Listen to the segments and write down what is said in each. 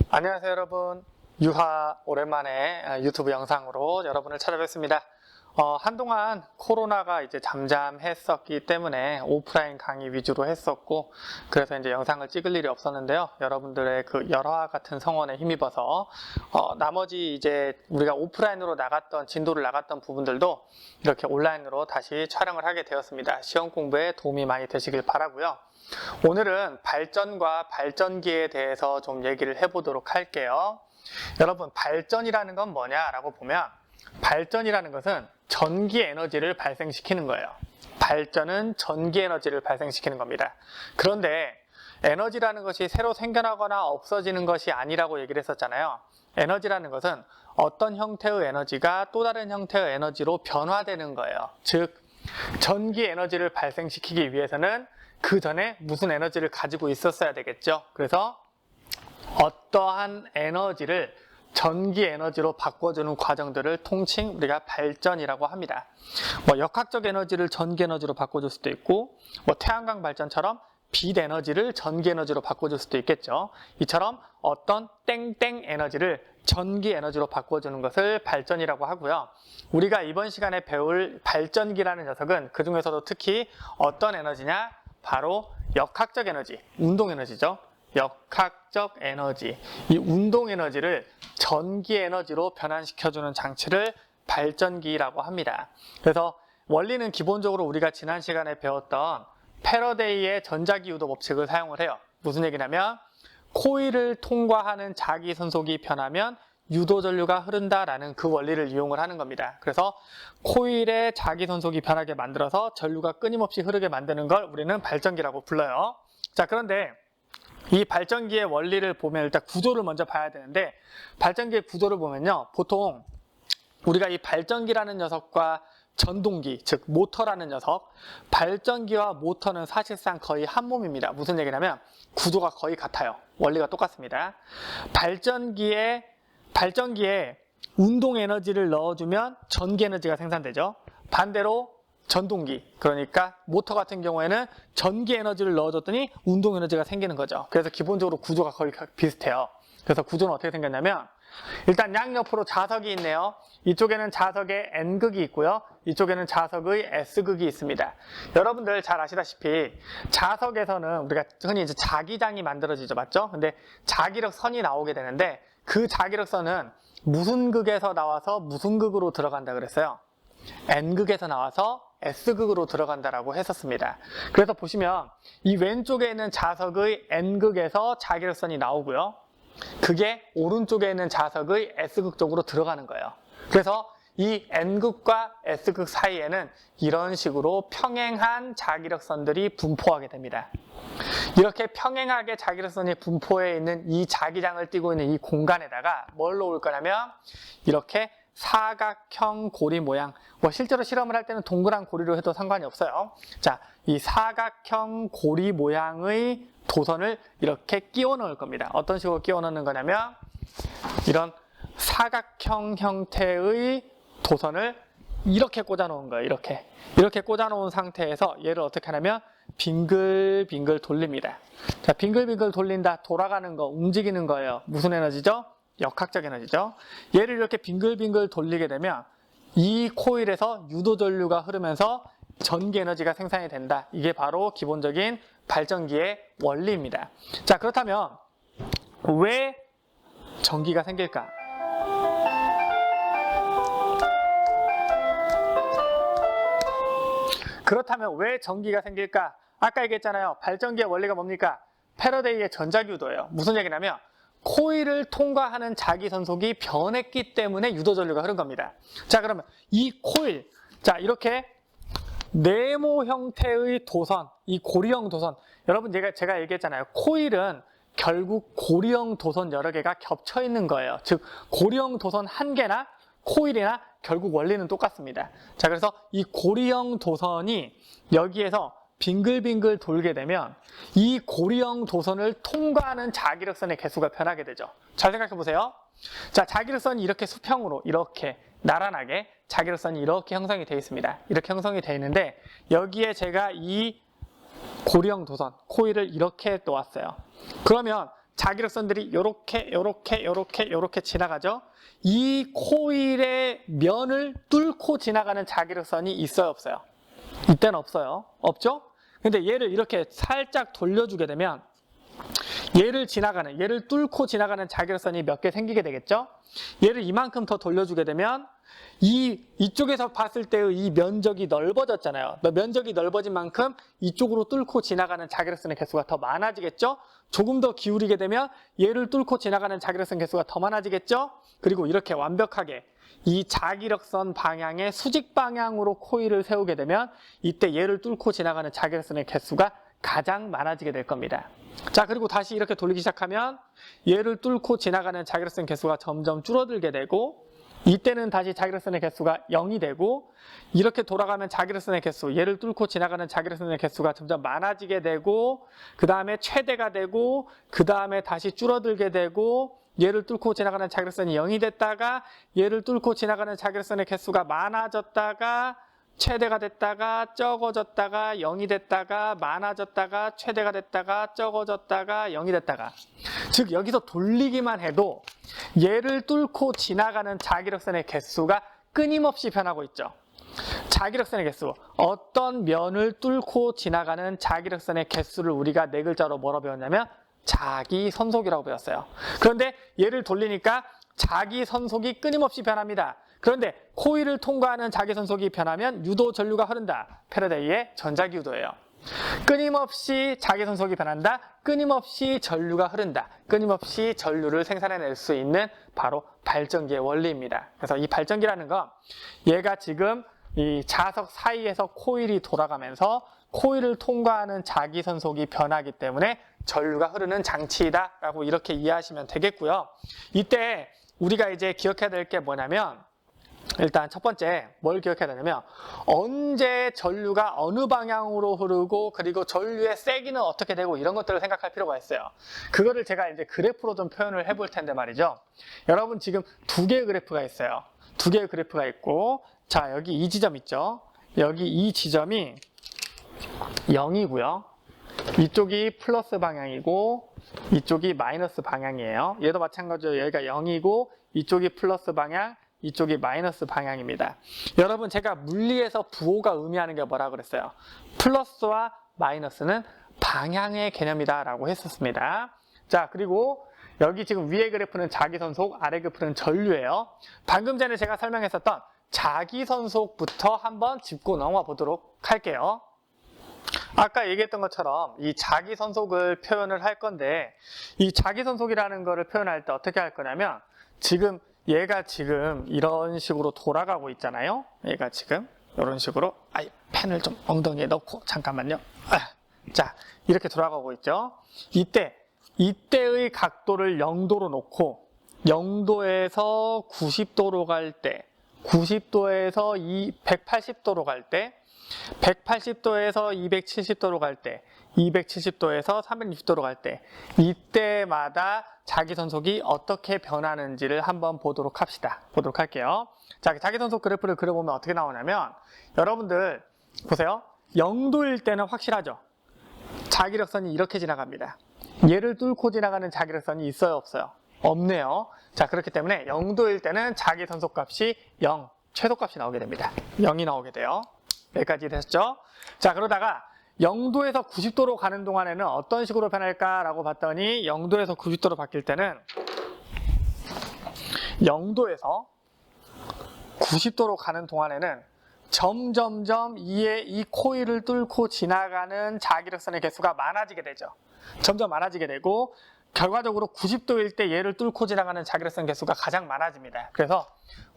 안녕하세요 여러분, 유하 오랜만에 유튜브 영상으로 여러분을 찾아뵙습니다. 한동안 코로나가 이제 잠잠했었기 때문에 오프라인 강의 위주로 했었고, 그래서 이제 영상을 찍을 일이 없었는데요. 여러분들의 그 열화 같은 성원에 힘입어서 나머지 이제 우리가 오프라인으로 진도를 나갔던 부분들도 이렇게 온라인으로 다시 촬영을 하게 되었습니다. 시험 공부에 도움이 많이 되시길 바라고요. 오늘은 발전과 발전기에 대해서 좀 얘기를 해보도록 할게요. 여러분, 발전이라는 건 뭐냐라고 보면, 발전이라는 것은 전기 에너지를 발생시키는 거예요. 발전은 전기 에너지를 발생시키는 겁니다. 그런데 에너지라는 것이 새로 생겨나거나 없어지는 것이 아니라고 얘기를 했었잖아요. 에너지라는 것은 어떤 형태의 에너지가 또 다른 형태의 에너지로 변화되는 거예요. 즉, 전기 에너지를 발생시키기 위해서는 그 전에 무슨 에너지를 가지고 있었어야 되겠죠. 그래서 어떠한 에너지를 전기 에너지로 바꿔주는 과정들을 통칭 우리가 발전이라고 합니다. 역학적 에너지를 전기 에너지로 바꿔줄 수도 있고, 태양광 발전처럼 빛 에너지를 전기 에너지로 바꿔줄 수도 있겠죠. 이처럼 어떤 땡땡 에너지를 전기 에너지로 바꿔주는 것을 발전이라고 하고요. 우리가 이번 시간에 배울 발전기라는 녀석은 그 중에서도 특히 어떤 에너지냐? 바로 역학적 에너지, 운동 에너지죠. 역학적 에너지, 이 운동 에너지를 전기 에너지로 변환시켜주는 장치를 발전기라고 합니다. 그래서 원리는 기본적으로 우리가 지난 시간에 배웠던 패러데이의 전자기유도 법칙을 사용을 해요. 무슨 얘기냐면, 코일을 통과하는 자기선속이 변하면 유도전류가 흐른다라는 그 원리를 이용을 하는 겁니다. 그래서 코일의 자기선속이 변하게 만들어서 전류가 끊임없이 흐르게 만드는 걸 우리는 발전기라고 불러요. 자, 그런데 이 발전기의 원리를 보면 일단 구조를 먼저 봐야 되는데, 발전기의 구조를 보면요, 보통 우리가 이 발전기라는 녀석과 전동기, 즉 모터라는 녀석, 발전기와 모터는 사실상 거의 한 몸입니다. 무슨 얘기냐면 구조가 거의 같아요. 원리가 똑같습니다. 발전기에 운동 에너지를 넣어주면 전기 에너지가 생산되죠. 반대로 전동기, 그러니까 모터 같은 경우에는 전기 에너지를 넣어줬더니 운동 에너지가 생기는 거죠. 그래서 기본적으로 구조가 거의 비슷해요. 그래서 구조는 어떻게 생겼냐면, 일단 양옆으로 자석이 있네요. 이쪽에는 자석의 N극이 있고요. 이쪽에는 자석의 S극이 있습니다. 여러분들 잘 아시다시피 자석에서는 우리가 흔히 이제 자기장이 만들어지죠. 맞죠? 근데 자기력선이 나오게 되는데, 그 자기력선은 무슨 극에서 나와서 무슨 극으로 들어간다 그랬어요? N극에서 나와서 S극으로 들어간다라고 했었습니다. 그래서 보시면 이 왼쪽에 있는 자석의 N극에서 자기력선이 나오고요. 그게 오른쪽에 있는 자석의 S극 쪽으로 들어가는 거예요. 그래서 이 N극과 S극 사이에는 이런 식으로 평행한 자기력선들이 분포하게 됩니다. 이렇게 평행하게 자기력선이 분포해 있는 이 자기장을 띠고 있는 이 공간에다가 뭘 놓을 거냐면, 이렇게 사각형 고리 모양, 실제로 실험을 할 때는 동그란 고리로 해도 상관이 없어요. 자, 이 사각형 고리 모양의 도선을 이렇게 끼워 넣을 겁니다. 어떤 식으로 끼워 넣는 거냐면, 이런 사각형 형태의 도선을 이렇게 꽂아 놓은 거예요. 이렇게 꽂아 놓은 상태에서 얘를 어떻게 하냐면 빙글빙글 돌립니다. 자, 빙글빙글 돌린다, 돌아가는 거, 움직이는 거예요. 무슨 에너지죠? 역학적 에너지죠. 얘를 이렇게 빙글빙글 돌리게 되면 이 코일에서 유도전류가 흐르면서 전기 에너지가 생산이 된다. 이게 바로 기본적인 발전기의 원리입니다. 자, 그렇다면 왜 전기가 생길까? 그렇다면 왜 전기가 생길까? 아까 얘기했잖아요. 발전기의 원리가 뭡니까? 패러데이의 전자기유도예요. 무슨 얘기냐면, 코일을 통과하는 자기선속이 변했기 때문에 유도전류가 흐른 겁니다. 자, 그러면 이 코일, 자, 이렇게 네모 형태의 도선, 이 고리형 도선, 여러분 제가 얘기했잖아요. 코일은 결국 고리형 도선 여러 개가 겹쳐 있는 거예요. 즉 고리형 도선 한 개나 코일이나 결국 원리는 똑같습니다. 자, 그래서 이 고리형 도선이 여기에서 빙글빙글 돌게 되면 이 고리형 도선을 통과하는 자기력선의 개수가 변하게 되죠. 잘 생각해 보세요. 자, 자기력선이 이렇게 수평으로 이렇게 나란하게 자기력선이 이렇게 형성이 되어 있습니다. 이렇게 형성이 되어 있는데, 여기에 제가 이 고리형 도선, 코일을 이렇게 놓았어요. 그러면 자기력선들이 요렇게 지나가죠. 이 코일의 면을 뚫고 지나가는 자기력선이 있어요, 없어요? 이때는 없어요. 없죠? 근데 얘를 이렇게 살짝 돌려주게 되면 얘를 뚫고 지나가는 자기력선이 몇 개 생기게 되겠죠? 얘를 이만큼 더 돌려주게 되면 이쪽에서 봤을 때의 이 면적이 넓어졌잖아요. 면적이 넓어진 만큼 이쪽으로 뚫고 지나가는 자기력선의 개수가 더 많아지겠죠? 조금 더 기울이게 되면 얘를 뚫고 지나가는 자기력선 개수가 더 많아지겠죠? 그리고 이렇게 완벽하게 이 자기력선 방향의 수직 방향으로 코일을 세우게 되면 이때 얘를 뚫고 지나가는 자기력선의 개수가 가장 많아지게 될 겁니다. 자, 그리고 다시 이렇게 돌리기 시작하면 얘를 뚫고 지나가는 자기력선 개수가 점점 줄어들게 되고 이때는 다시 자기력선의 개수가 0이 되고 이렇게 돌아가면 자기력선의 개수, 얘를 뚫고 지나가는 자기력선의 개수가 점점 많아지게 되고 그 다음에 최대가 되고 그 다음에 다시 줄어들게 되고 얘를 뚫고 지나가는 자기력선이 0이 됐다가 얘를 뚫고 지나가는 자기력선의 개수가 많아졌다가 최대가 됐다가 적어졌다가 0이 됐다가 많아졌다가 최대가 됐다가 적어졌다가 0이 됐다가 즉 여기서 돌리기만 해도 얘를 뚫고 지나가는 자기력선의 개수가 끊임없이 변하고 있죠. 자기력선의 개수, 어떤 면을 뚫고 지나가는 자기력선의 개수를 우리가 네 글자로 뭐라고 배웠냐면 자기선속이라고 배웠어요. 그런데 얘를 돌리니까 자기선속이 끊임없이 변합니다. 그런데 코일을 통과하는 자기선속이 변하면 유도 전류가 흐른다. 패러데이의 전자기유도예요. 끊임없이 자기선속이 변한다. 끊임없이 전류가 흐른다. 끊임없이 전류를 생산해낼 수 있는 바로 발전기의 원리입니다. 그래서 이 발전기라는 건 얘가 지금 이 자석 사이에서 코일이 돌아가면서 코일을 통과하는 자기선속이 변하기 때문에 전류가 흐르는 장치이다 라고 이렇게 이해하시면 되겠고요. 이때 우리가 이제 기억해야 될 게 뭐냐면 일단 첫 번째 뭘 기억해야 되냐면 언제 전류가 어느 방향으로 흐르고 그리고 전류의 세기는 어떻게 되고 이런 것들을 생각할 필요가 있어요. 그거를 제가 이제 그래프로 좀 표현을 해볼 텐데 말이죠. 여러분 지금 두 개의 그래프가 있어요. 두 개의 그래프가 있고 자 여기 이 지점 있죠. 여기 이 지점이 0이고요. 이쪽이 플러스 방향이고 이쪽이 마이너스 방향이에요. 얘도 마찬가지로 여기가 0이고 이쪽이 플러스 방향 이쪽이 마이너스 방향입니다. 여러분 제가 물리에서 부호가 의미하는 게 뭐라고 그랬어요? 플러스와 마이너스는 방향의 개념이다 라고 했었습니다. 자 그리고 여기 지금 위의 그래프는 자기선속, 아래 그래프는 전류예요. 방금 전에 제가 설명했었던 자기선속부터 한번 짚고 넘어가 보도록 할게요. 아까 얘기했던 것처럼 이 자기선속을 표현을 할 건데 이 자기선속이라는 거를 표현할 때 어떻게 할 거냐면 지금 얘가 지금 이런 식으로 돌아가고 있잖아요. 얘가 지금 이런 식으로 펜을 좀 엉덩이에 넣고 잠깐만요. 자 이렇게 돌아가고 있죠. 이때의 각도를 0도로 놓고 0도에서 90도로 갈 때 90도에서 180도로 갈 때 180도에서 270도로 갈 때 270도에서 360도로 갈 때 이때마다 자기선속이 어떻게 변하는지를 한번 보도록 할게요. 자, 자기선속 그래프를 그려보면 어떻게 나오냐면 여러분들 보세요. 0도일 때는 확실하죠. 자기력선이 이렇게 지나갑니다. 얘를 뚫고 지나가는 자기력선이 있어요, 없어요? 없네요. 자, 그렇기 때문에 0도일 때는 자기선속 값이 0, 최소값이 나오게 됩니다. 0이 나오게 돼요. 여기까지 됐죠? 자, 그러다가 0도에서 90도로 가는 동안에는 어떤 식으로 변할까라고 봤더니 0도에서 90도로 바뀔 때는 0도에서 90도로 가는 동안에는 점점점 이 코일을 뚫고 지나가는 자기력선의 개수가 많아지게 되죠. 점점 많아지게 되고 결과적으로 90도일 때 얘를 뚫고 지나가는 자기력선 개수가 가장 많아집니다. 그래서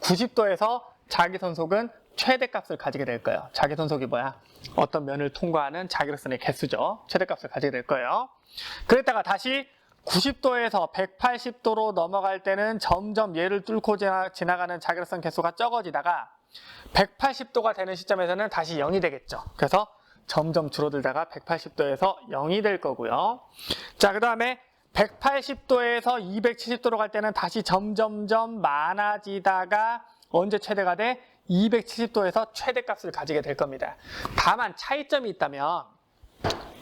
90도에서 자기선속은 최대값을 가지게 될 거예요. 자기선속이 뭐야? 어떤 면을 통과하는 자기력선의 개수죠. 최대값을 가지게 될 거예요. 그랬다가 다시 90도에서 180도로 넘어갈 때는 점점 얘를 뚫고 지나가는 자기력선 개수가 적어지다가 180도가 되는 시점에서는 다시 0이 되겠죠. 그래서 점점 줄어들다가 180도에서 0이 될 거고요. 자, 그 다음에 180도에서 270도로 갈 때는 다시 점점점 많아지다가 언제 최대가 돼? 270도에서 최대값을 가지게 될 겁니다. 다만 차이점이 있다면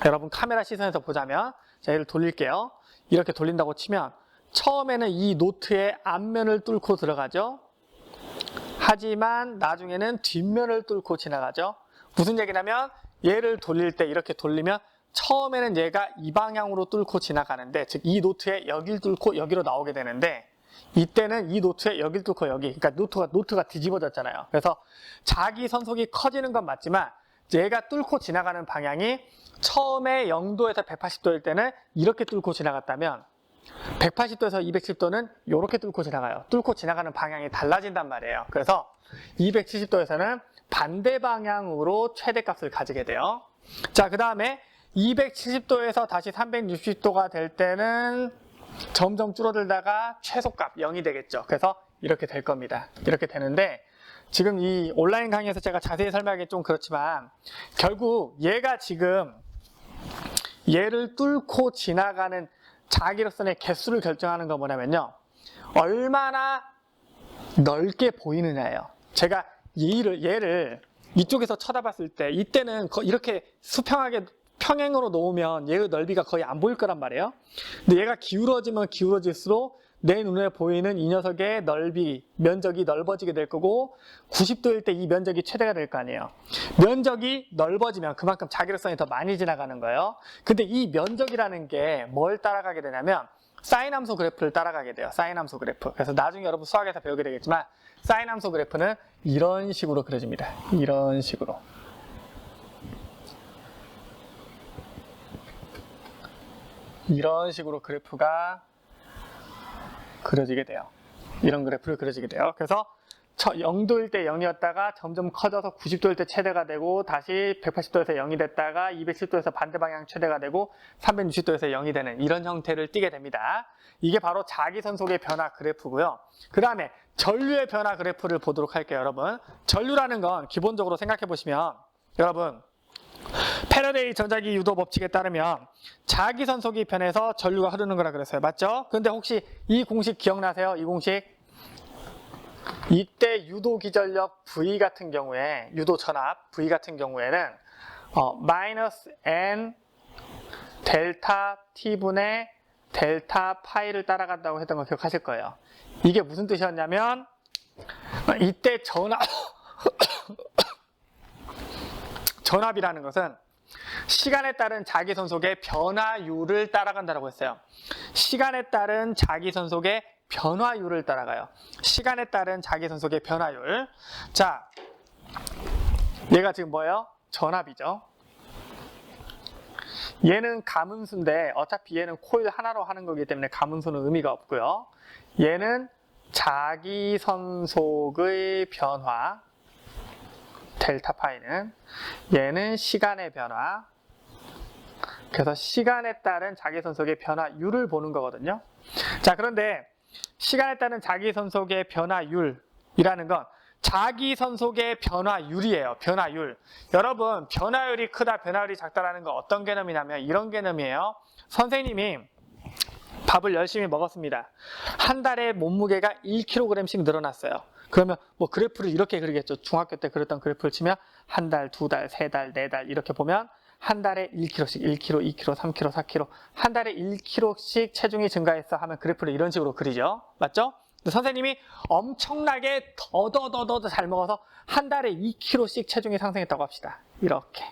여러분 카메라 시선에서 보자면 자, 얘를 돌릴게요. 이렇게 돌린다고 치면 처음에는 이 노트의 앞면을 뚫고 들어가죠. 하지만 나중에는 뒷면을 뚫고 지나가죠. 무슨 얘기냐면 얘를 돌릴 때 이렇게 돌리면 처음에는 얘가 이 방향으로 뚫고 지나가는데, 즉 이 노트에 여기를 뚫고 여기로 나오게 되는데, 이때는 이 노트에 여기를 뚫고 여기, 그러니까 노트가 뒤집어졌잖아요. 그래서 자기 선속이 커지는 건 맞지만 얘가 뚫고 지나가는 방향이 처음에 0도에서 180도일 때는 이렇게 뚫고 지나갔다면 180도에서 270도는 이렇게 뚫고 지나가요. 뚫고 지나가는 방향이 달라진단 말이에요. 그래서 270도에서는 반대 방향으로 최대값을 가지게 돼요. 자, 그 다음에 270도에서 다시 360도가 될 때는 점점 줄어들다가 최소값 0이 되겠죠. 그래서 이렇게 될 겁니다. 이렇게 되는데, 지금 이 온라인 강의에서 제가 자세히 설명하기 좀 그렇지만 결국 얘가 지금 얘를 뚫고 지나가는 자기로서의 개수를 결정하는 건 뭐냐면요, 얼마나 넓게 보이느냐예요. 제가 얘를 이쪽에서 쳐다봤을 때 이때는 이렇게 수평하게 평행으로 놓으면 얘의 넓이가 거의 안 보일 거란 말이에요. 근데 얘가 기울어지면 기울어질수록 내 눈에 보이는 이 녀석의 면적이 넓어지게 될 거고, 90도일 때 이 면적이 최대가 될 거 아니에요. 면적이 넓어지면 그만큼 자기로선이 더 많이 지나가는 거예요. 근데 이 면적이라는 게 뭘 따라가게 되냐면 사인 함수 그래프를 따라가게 돼요. 사인 함수 그래프. 그래서 나중에 여러분 수학에서 배우게 되겠지만 사인 함수 그래프는 이런 식으로 그려집니다. 이런 식으로. 이런 식으로 그래프가 그려지게 돼요. 이런 그래프를 그려지게 돼요. 그래서 0도일 때 0이었다가 점점 커져서 90도일 때 최대가 되고, 다시 180도에서 0이 됐다가 210도에서 반대 방향 최대가 되고 360도에서 0이 되는 이런 형태를 띠게 됩니다. 이게 바로 자기선속의 변화 그래프고요. 그 다음에 전류의 변화 그래프를 보도록 할게요. 여러분, 전류라는 건 기본적으로 생각해 보시면, 여러분 패러데이 전자기 유도 법칙에 따르면 자기선속이 변해서 전류가 흐르는 거라 그랬어요. 맞죠? 근데 혹시 이 공식 기억나세요? 이 공식? 이때 유도 기전력 V 같은 경우에, 유도 전압 V 같은 경우에는 마이너스 N 델타 T분의 델타 파이를 따라간다고 했던 거 기억하실 거예요. 이게 무슨 뜻이었냐면 이때 전압이라는 것은 시간에 따른 자기선속의 변화율을 따라간다고 했어요. 시간에 따른 자기선속의 변화율을 따라가요. 시간에 따른 자기선속의 변화율. 자, 얘가 지금 뭐예요? 전압이죠. 얘는 가문수인데 어차피 얘는 코일 하나로 하는 거기 때문에 가문수는 의미가 없고요. 얘는 자기선속의 변화, 델타 파이는, 얘는 시간의 변화. 그래서 시간에 따른 자기선속의 변화율을 보는 거거든요. 자, 그런데 시간에 따른 자기선속의 변화율이라는 건 자기선속의 변화율이에요. 변화율. 여러분, 변화율이 크다, 변화율이 작다라는 건 어떤 개념이냐면 이런 개념이에요. 선생님이 밥을 열심히 먹었습니다. 한 달에 몸무게가 1kg씩 늘어났어요. 그러면 뭐 그래프를 이렇게 그리겠죠. 중학교 때 그렸던 그래프를 치면 한 달, 두 달, 세 달, 네 달 이렇게 보면 한 달에 1kg씩, 1kg, 2kg, 3kg, 4kg, 한 달에 1kg씩 체중이 증가했어 하면 그래프를 이런 식으로 그리죠. 맞죠? 근데 선생님이 엄청나게 더더더더 잘 먹어서 한 달에 2kg씩 체중이 상승했다고 합시다. 이렇게.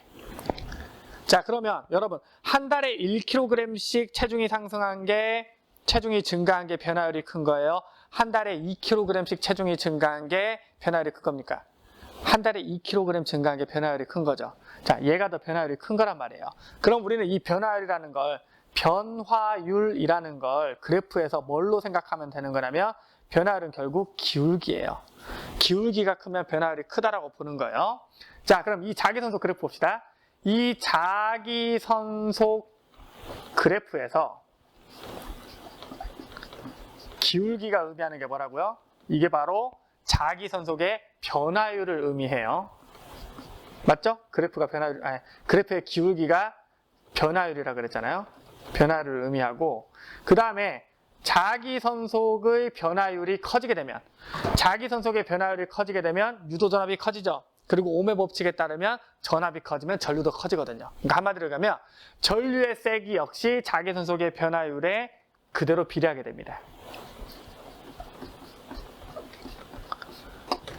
자, 그러면 여러분, 한 달에 1kg씩 체중이 증가한 게 변화율이 큰 거예요? 한 달에 2kg씩 체중이 증가한 게 변화율이 큰 겁니까? 한 달에 2kg 증가한 게 변화율이 큰 거죠. 자, 얘가 더 변화율이 큰 거란 말이에요. 그럼 우리는 이 변화율이라는 걸, 변화율이라는 걸 그래프에서 뭘로 생각하면 되는 거냐면 변화율은 결국 기울기예요. 기울기가 크면 변화율이 크다라고 보는 거예요. 자, 그럼 이 자기선속 그래프 봅시다. 이 자기선속 그래프에서 기울기가 의미하는 게 뭐라고요? 이게 바로 자기선속의 변화율을 의미해요. 맞죠? 그래프의 기울기가 변화율이라 그랬잖아요. 변화율을 의미하고, 그 다음에 자기선속의 변화율이 커지게 되면, 자기선속의 변화율이 커지게 되면 유도전압이 커지죠. 그리고 ohm의 법칙에 따르면 전압이 커지면 전류도 커지거든요. 그러니까 한마디로 얘기하면 전류의 세기 역시 자기선속의 변화율에 그대로 비례하게 됩니다.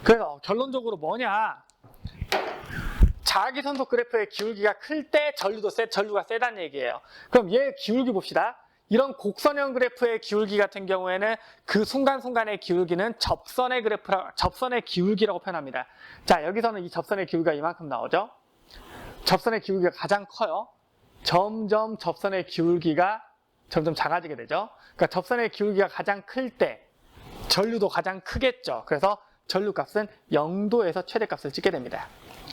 그래서 결론적으로 뭐냐? 자기선소 그래프의 기울기가 클 때 전류가 세다는 얘기예요. 그럼 얘 기울기 봅시다. 이런 곡선형 그래프의 기울기 같은 경우에는 그 순간순간의 기울기는 접선의 기울기라고 표현합니다. 자, 여기서는 이 접선의 기울기가 이만큼 나오죠. 접선의 기울기가 가장 커요. 점점 접선의 기울기가 점점 작아지게 되죠. 그러니까 접선의 기울기가 가장 클 때 전류도 가장 크겠죠. 그래서 전류값은 0도에서 최대값을 찍게 됩니다.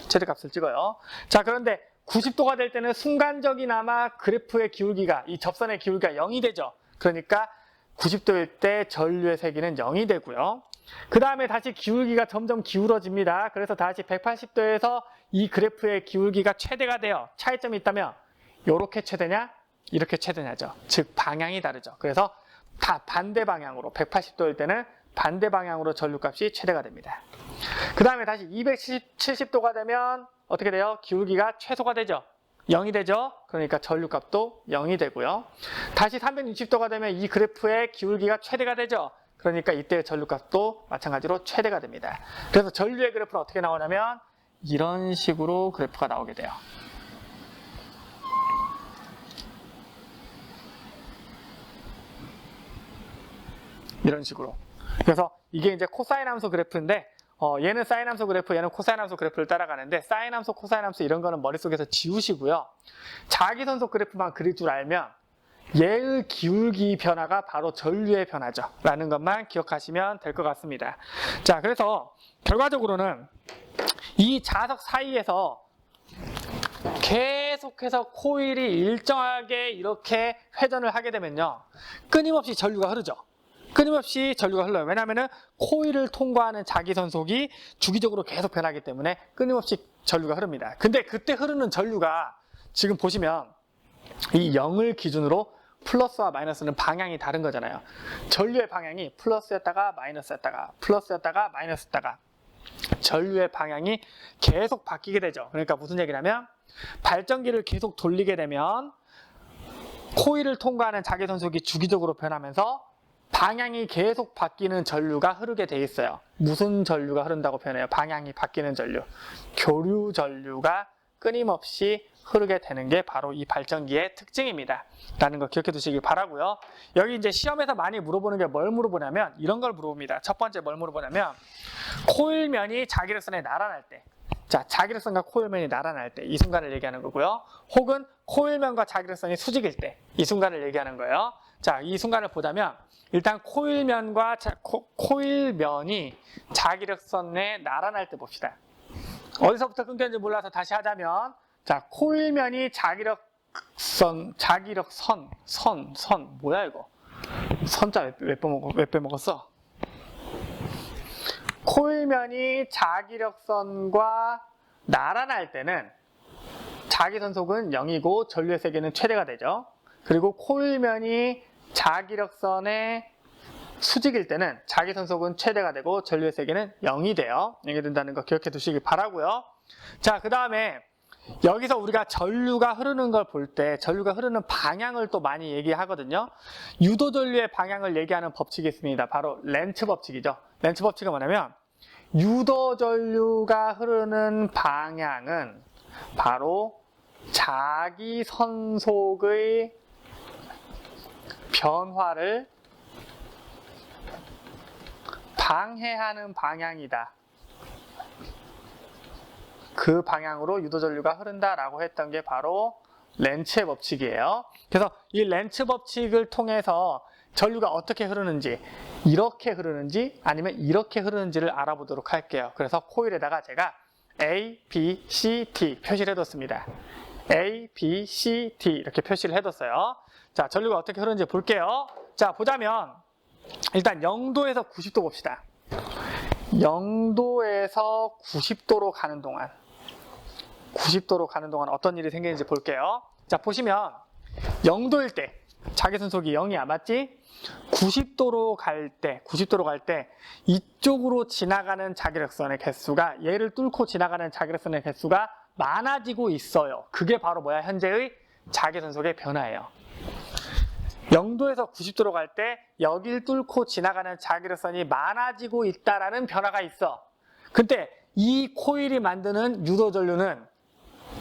최대값을 찍어요. 자, 그런데 90도가 될 때는 순간적이나마 그래프의 기울기가, 이 접선의 기울기가 0이 되죠. 그러니까 90도일 때 전류의 세기는 0이 되고요. 그 다음에 다시 기울기가 점점 기울어집니다. 그래서 다시 180도에서 이 그래프의 기울기가 최대가 돼요. 차이점이 있다면 이렇게 최대냐, 이렇게 최대냐죠. 즉 방향이 다르죠. 그래서 다 반대 방향으로 180도일 때는 반대 방향으로 전류값이 최대가 됩니다. 그 다음에 다시 270도가 되면 어떻게 돼요? 기울기가 최소가 되죠. 0이 되죠. 그러니까 전류값도 0이 되고요. 다시 360도가 되면 이 그래프의 기울기가 최대가 되죠. 그러니까 이때 전류값도 마찬가지로 최대가 됩니다. 그래서 전류의 그래프는 어떻게 나오냐면 이런 식으로 그래프가 나오게 돼요. 이런 식으로. 그래서 이게 이제 코사인 함수 그래프인데 얘는 사인 함수 그래프, 얘는 코사인 함수 그래프를 따라가는데 사인 함수, 코사인 함수 이런 거는 머릿속에서 지우시고요. 자기선소 그래프만 그릴 줄 알면 얘의 기울기 변화가 바로 전류의 변화죠. 라는 것만 기억하시면 될 것 같습니다. 자, 그래서 결과적으로는 이 자석 사이에서 계속해서 코일이 일정하게 이렇게 회전을 하게 되면요. 끊임없이 전류가 흐르죠. 끊임없이 전류가 흘러요. 왜냐하면 코일을 통과하는 자기선속이 주기적으로 계속 변하기 때문에 끊임없이 전류가 흐릅니다. 근데 그때 흐르는 전류가 지금 보시면 이 0을 기준으로 플러스와 마이너스는 방향이 다른 거잖아요. 전류의 방향이 플러스였다가 마이너스였다가 플러스였다가 마이너스였다가 전류의 방향이 계속 바뀌게 되죠. 그러니까 무슨 얘기냐면 발전기를 계속 돌리게 되면 코일을 통과하는 자기선속이 주기적으로 변하면서 방향이 계속 바뀌는 전류가 흐르게 돼 있어요. 무슨 전류가 흐른다고 표현해요? 방향이 바뀌는 전류. 교류 전류가 끊임없이 흐르게 되는 게 바로 이 발전기의 특징입니다. 라는 거 기억해 두시기 바라고요. 여기 이제 시험에서 많이 물어보는 게 뭘 물어보냐면 이런 걸 물어봅니다. 첫 번째 뭘 물어보냐면 코일면이 자기력선에 날아날 때, 자, 자기력선과 코일면이 날아날 때 이 순간을 얘기하는 거고요. 혹은 코일면과 자기력선이 수직일 때 이 순간을 얘기하는 거예요. 자, 이 순간을 보자면 일단 코일면이 자기력선에 날아날 때 봅시다. 어디서부터 끊겼는지 몰라서 다시 하자면, 자, 코일면이 자기력선, 뭐야 이거? 선자 왜 빼먹었어? 코일면이 자기력선과 날아날 때는 자기선속은 0이고 전류의 세기는 최대가 되죠. 그리고 코일면이 자기력선의 수직일 때는 자기선속은 최대가 되고 전류의 세기는 0이 돼요. 0이 된다는 거 기억해 두시기 바라고요. 자, 그 다음에 여기서 우리가 전류가 흐르는 걸 볼 때 전류가 흐르는 방향을 또 많이 얘기하거든요. 유도 전류의 방향을 얘기하는 법칙이 있습니다. 바로 렌츠 법칙이죠. 렌츠 법칙은 뭐냐면 유도 전류가 흐르는 방향은 바로 자기선속의 변화를 방해하는 방향이다. 그 방향으로 유도전류가 흐른다라고 했던 게 바로 렌츠의 법칙이에요. 그래서 이 렌츠 법칙을 통해서 전류가 어떻게 흐르는지, 이렇게 흐르는지 아니면 이렇게 흐르는지를 알아보도록 할게요. 그래서 코일에다가 제가 A, B, C, D 표시를 해뒀습니다. A, B, C, D 이렇게 표시를 해뒀어요. 자, 전류가 어떻게 흐르는지 볼게요. 자, 보자면 일단 0도에서 90도 봅시다. 0도에서 90도로 가는 동안 90도로 가는 동안 어떤 일이 생기는지 볼게요. 자, 보시면 0도일 때 자기선속이 0이야, 맞지? 90도로 갈 때 이쪽으로 지나가는 자기력선의 개수가, 얘를 뚫고 지나가는 자기력선의 개수가 많아지고 있어요. 그게 바로 뭐야? 현재의 자기선속의 변화예요. 0도에서 90도로 갈 때 여길 뚫고 지나가는 자기력선이 많아지고 있다라는 변화가 있어. 근데 이 코일이 만드는 유도전류는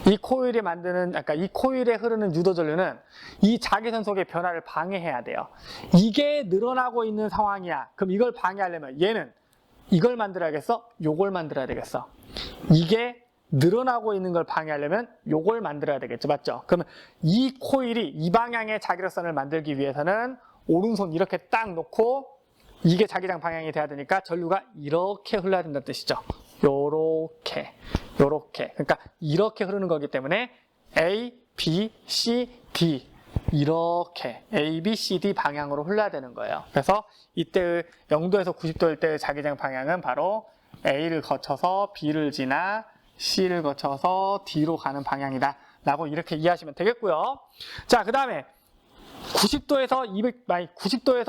이 코일에 흐르는 유도전류는 이 자기선 속의 변화를 방해해야 돼요. 이게 늘어나고 있는 상황이야. 그럼 이걸 방해하려면 얘는 이걸 만들어야겠어? 요걸 만들어야 되겠어. 이게 늘어나고 있는 걸 방해하려면 요걸 만들어야 되겠죠. 맞죠? 그러면 이 코일이 이 방향의 자기력선을 만들기 위해서는 오른손 이렇게 딱 놓고 이게 자기장 방향이 돼야 되니까 전류가 이렇게 흘러야 된다는 뜻이죠. 요렇게. 그러니까 이렇게 흐르는 거기 때문에 A, B, C, D 이렇게 A, B, C, D 방향으로 흘러야 되는 거예요. 그래서 이때 0도에서 90도일 때의 자기장 방향은 바로 A를 거쳐서 B를 지나 C를 거쳐서 D로 가는 방향이다 라고 이렇게 이해하시면 되겠고요. 자, 그 다음에 90도에서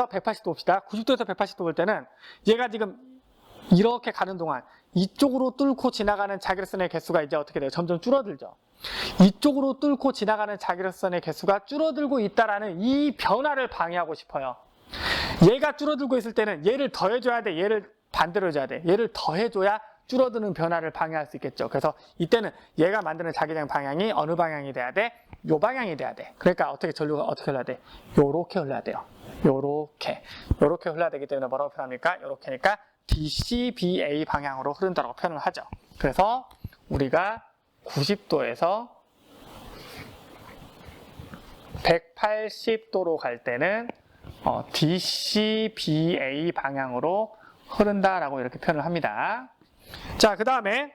180도 봅시다. 90도에서 180도 볼 때는 얘가 지금 이렇게 가는 동안 이쪽으로 뚫고 지나가는 자기력선의 개수가 이제 어떻게 돼요? 점점 줄어들죠. 이쪽으로 뚫고 지나가는 자기력선의 개수가 줄어들고 있다라는 이 변화를 방해하고 싶어요. 얘가 줄어들고 있을 때는 얘를 더해줘야 돼. 얘를 반대로 해줘야 돼. 얘를 더해줘야 줄어드는 변화를 방해할 수 있겠죠. 그래서 이때는 얘가 만드는 자기장 방향이 어느 방향이 돼야 돼? 요 방향이 돼야 돼. 그러니까 어떻게 전류가 어떻게 흘러야 돼? 요렇게 흘러야 돼요. 요렇게 흘러야 되기 때문에 뭐라고 표현합니까? 요렇게니까 DCBA 방향으로 흐른다고 표현을 하죠. 그래서 우리가 90도에서 180도로 갈 때는 DCBA 방향으로 흐른다라고 이렇게 표현을 합니다. 자, 그 다음에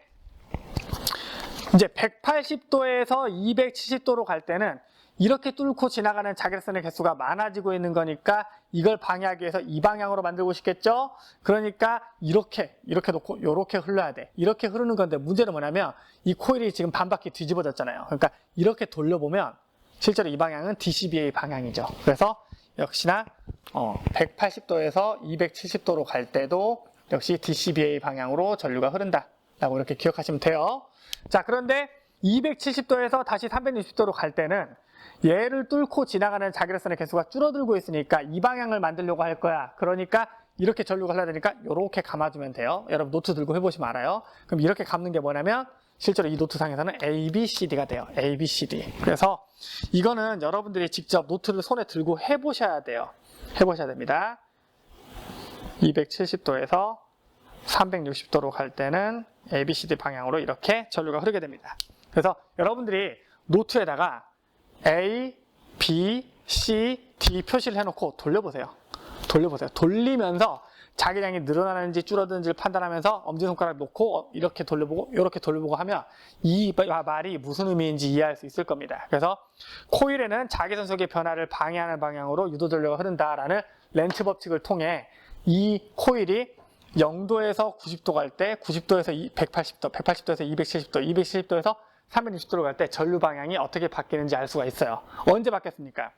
이제 180도에서 270도로 갈 때는 이렇게 뚫고 지나가는 자기력선의 개수가 많아지고 있는 거니까 이걸 방해하기 위해서 이 방향으로 만들고 싶겠죠? 그러니까 이렇게 놓고 이렇게 흘러야 돼. 이렇게 흐르는 건데 문제는 뭐냐면 이 코일이 지금 반바퀴 뒤집어졌잖아요. 그러니까 이렇게 돌려보면 실제로 이 방향은 DCBA 방향이죠. 그래서 역시나 180도에서 270도로 갈 때도 역시 DCBA 방향으로 전류가 흐른다 라고 이렇게 기억하시면 돼요. 자, 그런데 270도에서 다시 360도로 갈 때는 얘를 뚫고 지나가는 자기력선의 개수가 줄어들고 있으니까 이 방향을 만들려고 할 거야. 그러니까 이렇게 전류가 흘러야 되니까 이렇게 감아주면 돼요. 여러분 노트 들고 해보시면 알아요. 그럼 이렇게 감는 게 뭐냐면 실제로 이 노트상에서는 A, B, C, D가 돼요. A, B, C, D. 그래서 이거는 여러분들이 직접 노트를 손에 들고 해보셔야 돼요. 해보셔야 됩니다. 270도에서 360도로 갈 때는 A, B, C, D 방향으로 이렇게 전류가 흐르게 됩니다. 그래서 여러분들이 노트에다가 A, B, C, D 표시를 해놓고 돌려보세요. 돌리면서 자기량이 늘어나는지 줄어드는지를 판단하면서 엄지손가락 놓고 이렇게 돌려보고 이렇게 돌려보고 하면 이 말이 무슨 의미인지 이해할 수 있을 겁니다. 그래서 코일에는 자기선 속의 변화를 방해하는 방향으로 유도전류가 흐른다라는 렌츠 법칙을 통해 이 코일이 0도에서 90도 갈 때, 90도에서 180도, 180도에서 270도, 270도에서 360도로 갈 때 전류 방향이 어떻게 바뀌는지 알 수가 있어요. 언제 바뀌었습니까?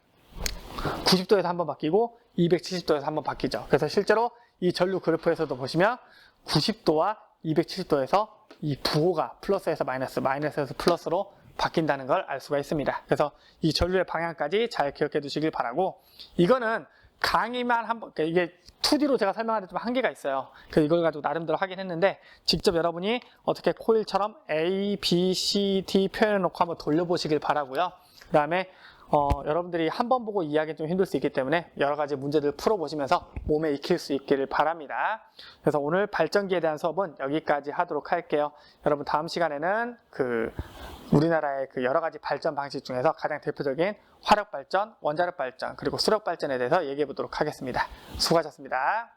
90도에서 한번 바뀌고 270도에서 한번 바뀌죠. 그래서 실제로 이 전류 그래프에서도 보시면 90도와 270도에서 이 부호가 플러스에서 마이너스, 마이너스에서 플러스로 바뀐다는 걸 알 수가 있습니다. 그래서 이 전류의 방향까지 잘 기억해 두시길 바라고, 이거는 강의만 한번, 이게 2D로 제가 설명하는데 좀 한계가 있어요. 그래서 이걸 가지고 나름대로 하긴 했는데 직접 여러분이 어떻게 코일처럼 A, B, C, D 표현해 놓고 한번 돌려보시길 바라고요. 그 다음에 여러분들이 한 번 보고 이해하기 좀 힘들 수 있기 때문에 여러 가지 문제들 풀어보시면서 몸에 익힐 수 있기를 바랍니다. 그래서 오늘 발전기에 대한 수업은 여기까지 하도록 할게요. 여러분 다음 시간에는 우리나라의 여러 가지 발전 방식 중에서 가장 대표적인 화력 발전, 원자력 발전, 그리고 수력 발전에 대해서 얘기해 보도록 하겠습니다. 수고하셨습니다.